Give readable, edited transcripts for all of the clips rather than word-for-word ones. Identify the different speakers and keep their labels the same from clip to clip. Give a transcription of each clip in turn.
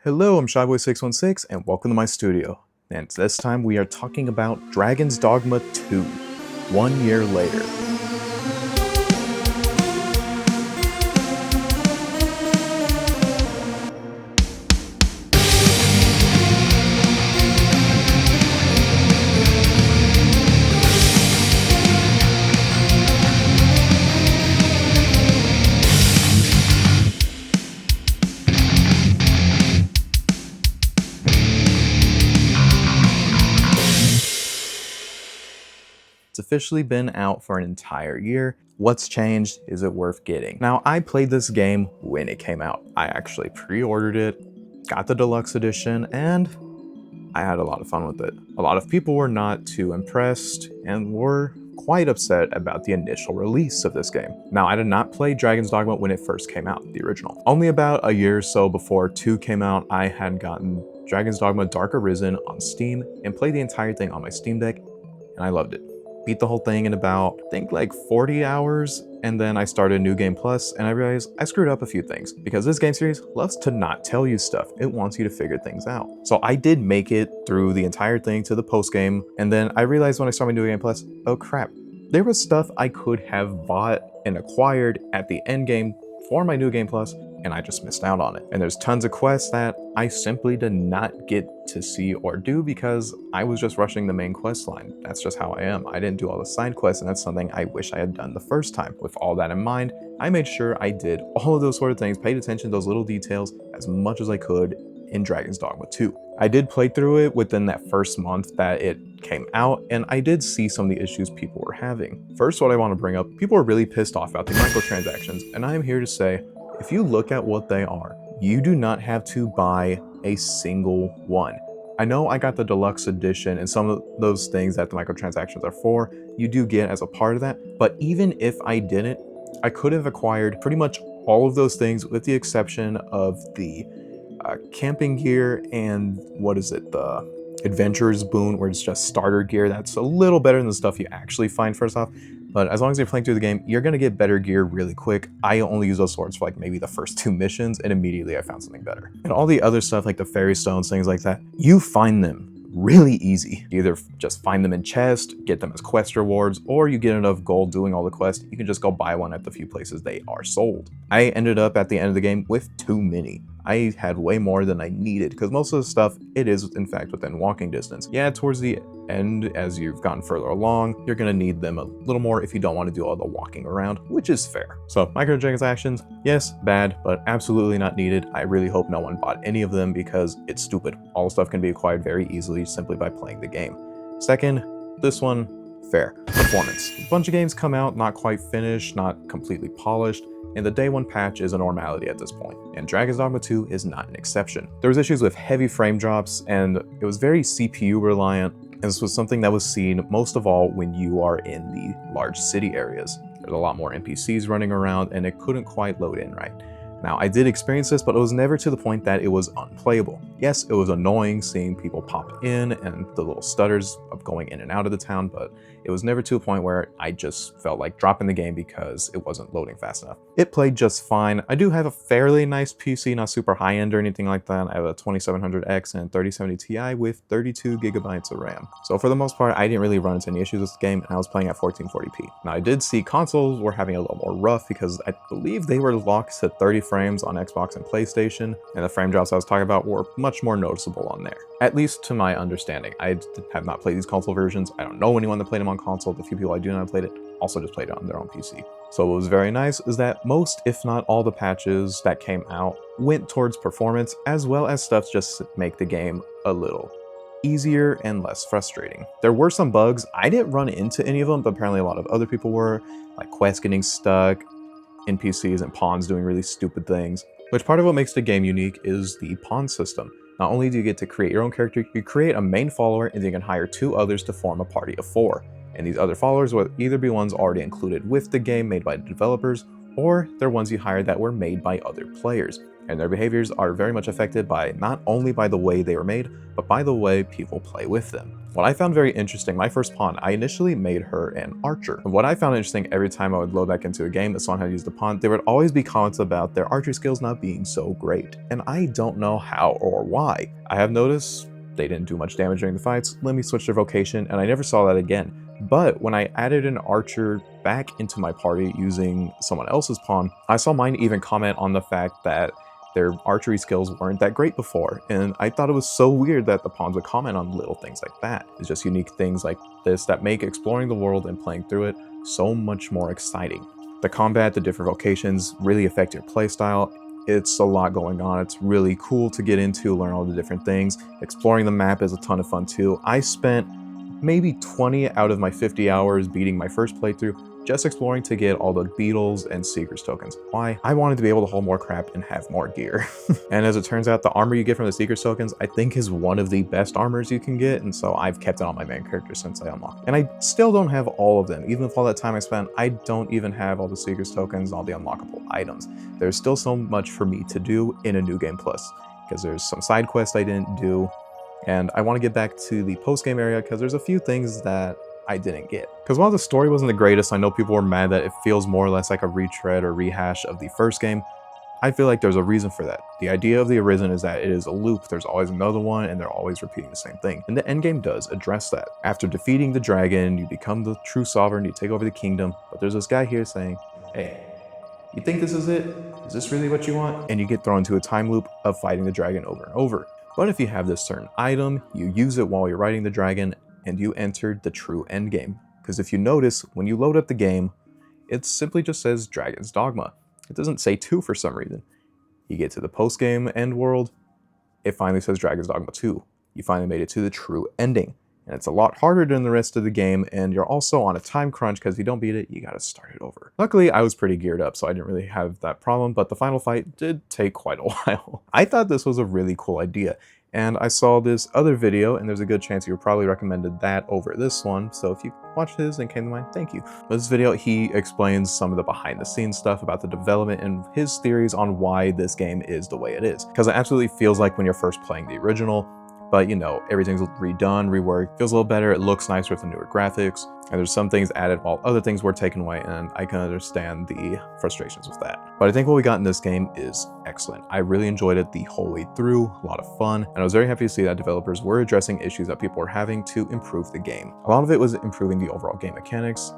Speaker 1: Hello, I'm Shyboy616 and welcome to my studio. And this time we are talking about Dragon's Dogma 2, 1 year later. It's officially been out for an entire year. What's changed? Is it worth getting? Now, I played this game when it came out. I actually pre-ordered it, got the deluxe edition, and I had a lot of fun with it. A lot of people were not too impressed and were quite upset about the initial release of this game. Now, I did not play Dragon's Dogma when it first came out, the original. Only about a year or so before 2 came out, I had gotten Dragon's Dogma Dark Arisen on Steam and played the entire thing on my Steam Deck, and I loved it. Beat the whole thing in about, I think like 40 hours, and then I started New Game Plus, and I realized I screwed up a few things, because this game series loves to not tell you stuff. It wants you to figure things out. So I did make it through the entire thing to the post game, and then I realized when I started New Game Plus, oh crap, there was stuff I could have bought and acquired at the end game for my New Game Plus, and I just missed out on it. And there's tons of quests that I simply did not get to see or do because I was just rushing the main quest line. That's just how I am. I didn't do all the side quests, and that's something I wish I had done the first time. With all that in mind, I made sure I did all of those sort of things, paid attention to those little details as much as I could in Dragon's Dogma 2. I did play through it within that first month that it came out, and I did see some of the issues people were having. First, what I want to bring up, people were really pissed off about the microtransactions, and I am here to say, if you look at what they are, you do not have to buy a single one. I know I got the deluxe edition and some of those things that the microtransactions are for, you do get as a part of that, but even if I didn't, I could have acquired pretty much all of those things with the exception of the camping gear and the adventurer's boon, where it's just starter gear. That's a little better than the stuff you actually find first off. But as long as you're playing through the game, you're gonna get better gear really quick. I only use those swords for like maybe the first 2 missions, and immediately I found something better. And all the other stuff like the fairy stones, things like that, you find them really easy. You either just find them in chest, get them as quest rewards, or you get enough gold doing all the quests, you can just go buy one at the few places they are sold. I ended up at the end of the game with too many. I had way more than I needed because most of the stuff, it is in fact within walking distance. Yeah, towards the end, as you've gotten further along, you're gonna need them a little more if you don't want to do all the walking around, which is fair. So microtransactions, yes, bad, but absolutely not needed. I really hope no one bought any of them because it's stupid. All stuff can be acquired very easily simply by playing the game. Second, this one, fair. Performance. A bunch of games come out not quite finished, not completely polished, and the day 1 patch is a normality at this point, and Dragon's Dogma 2 is not an exception. There was issues with heavy frame drops, and it was very CPU reliant, and this was something that was seen most of all when you are in the large city areas. There's a lot more NPCs running around, and it couldn't quite load in right. Now, I did experience this, but it was never to the point that it was unplayable. Yes, it was annoying seeing people pop in and the little stutters of going in and out of the town, but it was never to a point where I just felt like dropping the game because it wasn't loading fast enough. It played just fine. I do have a fairly nice PC, not super high-end or anything like that. I have a 2700X and 3070 Ti with 32 gigabytes of RAM. So for the most part, I didn't really run into any issues with the game, and I was playing at 1440p. Now, I did see consoles were having a little more rough because I believe they were locked to 30 frames on Xbox and PlayStation, and the frame drops I was talking about were much more noticeable on there. At least to my understanding. I have not played these console versions. I don't know anyone that played them on console. The few people I do know have played it also just played it on their own PC. So what was very nice is that most, if not all, the patches that came out went towards performance, as well as stuff just to make the game a little easier and less frustrating. There were some bugs. I didn't run into any of them, but apparently a lot of other people were, like quests getting stuck, NPCs and pawns doing really stupid things. Which part of what makes the game unique is the pawn system. Not only do you get to create your own character, you create a main follower and then you can hire 2 others to form a party of 4. And these other followers will either be ones already included with the game made by the developers, or they're ones you hired that were made by other players. and their behaviors are very much affected by not only by the way they were made, but by the way people play with them. What I found very interesting, my first pawn, I initially made her an archer. And what I found interesting every time I would load back into a game that someone had used the pawn, there would always be comments about their archery skills not being so great. And I don't know how or why. I have noticed they didn't do much damage during the fights, let me switch their vocation, and I never saw that again. But when I added an archer back into my party using someone else's pawn, I saw mine even comment on the fact that their archery skills weren't that great before, and I thought it was so weird that the pawns would comment on little things like that. It's just unique things like this that make exploring the world and playing through it so much more exciting. The combat, the different vocations really affect your playstyle. It's a lot going on. It's really cool to get into, learn all the different things. Exploring the map is a ton of fun too. I spent maybe 20 out of my 50 hours beating my first playthrough just exploring to get all the beetles and seekers tokens. Why? I wanted to be able to hold more crap and have more gear. And as it turns out, the armor you get from the seekers tokens I think is one of the best armors you can get, and so I've kept it on my main character since I unlocked it. And I still don't have all of them. Even with all that time I spent, I don't even have all the seekers tokens, all the unlockable items. There's still so much for me to do in a New Game Plus, because there's some side quests I didn't do, and I want to get back to the post-game area because there's a few things that I didn't get. Because while the story wasn't the greatest, I know people were mad that it feels more or less like a retread or rehash of the first game. I feel like there's a reason for that. The idea of the Arisen is that it is a loop, there's always another one, and they're always repeating the same thing. And the endgame does address that. After defeating the dragon, you become the true sovereign, you take over the kingdom, but there's this guy here saying, hey, you think this is it? Is this really what you want? And you get thrown into a time loop of fighting the dragon over and over. But if you have this certain item, you use it while you're riding the dragon, and you entered the true endgame. Because if you notice, when you load up the game, it simply just says Dragon's Dogma. It doesn't say 2 for some reason. You get to the post-game end world, it finally says Dragon's Dogma 2. You finally made it to the true ending. And it's a lot harder than the rest of the game, and you're also on a time crunch because if you don't beat it, you gotta start it over. Luckily, I was pretty geared up, so I didn't really have that problem, but the final fight did take quite a while. I thought this was a really cool idea, and I saw this other video, and there's a good chance you probably recommended that over this one, so if you watched his and came to mind, thank you. In this video, he explains some of the behind-the-scenes stuff about the development and his theories on why this game is the way it is. Because it absolutely feels like when you're first playing the original, but you know, everything's redone, reworked, feels a little better, it looks nicer with the newer graphics, and there's some things added while other things were taken away, and I can understand the frustrations with that. But I think what we got in this game is excellent. I really enjoyed it the whole way through, a lot of fun, and I was very happy to see that developers were addressing issues that people were having to improve the game. A lot of it was improving the overall game mechanics,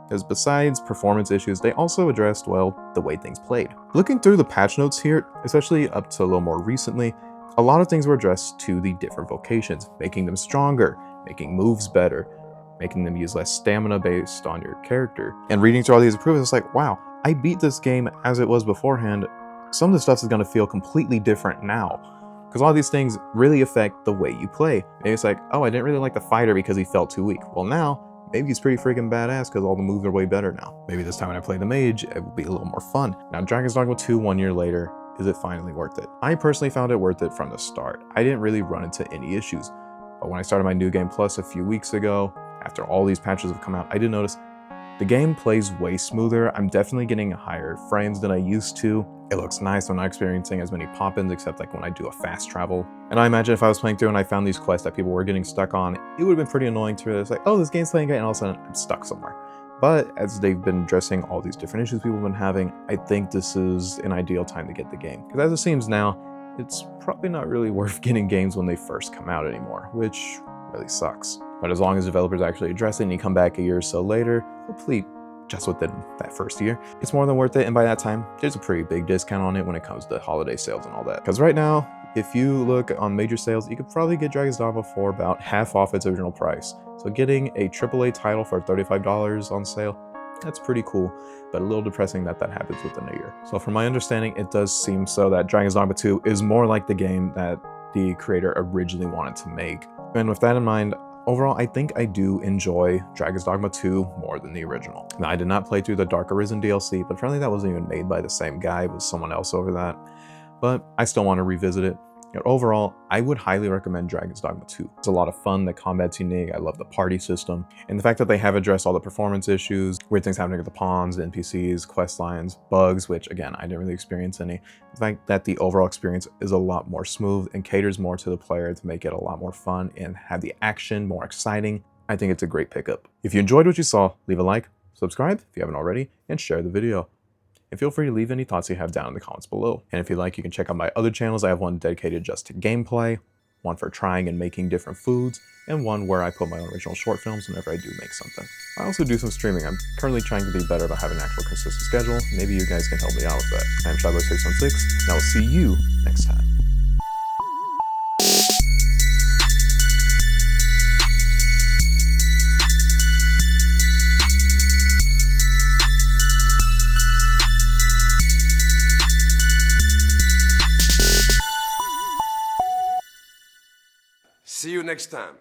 Speaker 1: because besides performance issues, they also addressed, well, the way things played. Looking through the patch notes here, especially up to a little more recently, a lot of things were addressed to the different vocations, making them stronger, making moves better, making them use less stamina based on your character. And reading through all these improvements, it's like, wow, I beat this game as it was beforehand. Some of the stuff is going to feel completely different now, because all these things really affect the way you play. Maybe it's like, oh, I didn't really like the fighter because he felt too weak. Well, now, maybe he's pretty freaking badass because all the moves are way better now. Maybe this time when I play the mage, it will be a little more fun. Now, Dragon's Dogma 2 1 year later, is it finally worth it? I personally found it worth it from the start. I didn't really run into any issues, but when I started my New Game Plus a few weeks ago, after all these patches have come out, I did notice the game plays way smoother. I'm definitely getting higher frames than I used to. It looks nice. I'm not experiencing as many pop-ins except like when I do a fast travel. And I imagine if I was playing through and I found these quests that people were getting stuck on, it would have been pretty annoying to realize like, oh, this game's playing great, and all of a sudden I'm stuck somewhere. But as they've been addressing all these different issues people have been having, I think this is an ideal time to get the game. Because as it seems now, it's probably not really worth getting games when they first come out anymore, which really sucks. But as long as developers actually address it and you come back a year or so later, hopefully just within that first year, it's more than worth it. And by that time, there's a pretty big discount on it when it comes to holiday sales and all that. Because right now, if you look on major sales, you could probably get Dragon's Dogma for about half off its original price. So getting a AAA title for $35 on sale, that's pretty cool, but a little depressing that that happens within a year. So from my understanding, it does seem so that Dragon's Dogma 2 is more like the game that the creator originally wanted to make. And with that in mind, overall, I think I do enjoy Dragon's Dogma 2 more than the original. Now, I did not play through the Dark Arisen DLC, but apparently that wasn't even made by the same guy, it was someone else over that. But I still want to revisit it. Overall, I would highly recommend Dragon's Dogma 2. It's a lot of fun, the combat's unique, I love the party system, and the fact that they have addressed all the performance issues, weird things happening with the pawns, NPCs, quest lines, bugs, which again, I didn't really experience any. The fact that the overall experience is a lot more smooth and caters more to the player to make it a lot more fun and have the action more exciting, I think it's a great pickup. If you enjoyed what you saw, leave a like, subscribe if you haven't already, and share the video. And feel free to leave any thoughts you have down in the comments below. And if you like, you can check out my other channels. I have one dedicated just to gameplay, one for trying and making different foods, and one where I put my own original short films whenever I do make something. I also do some streaming. I'm currently trying to be better about having an actual consistent schedule. Maybe you guys can help me out with that. I'm Shyboy616, and I will see you next time.
Speaker 2: See you next time.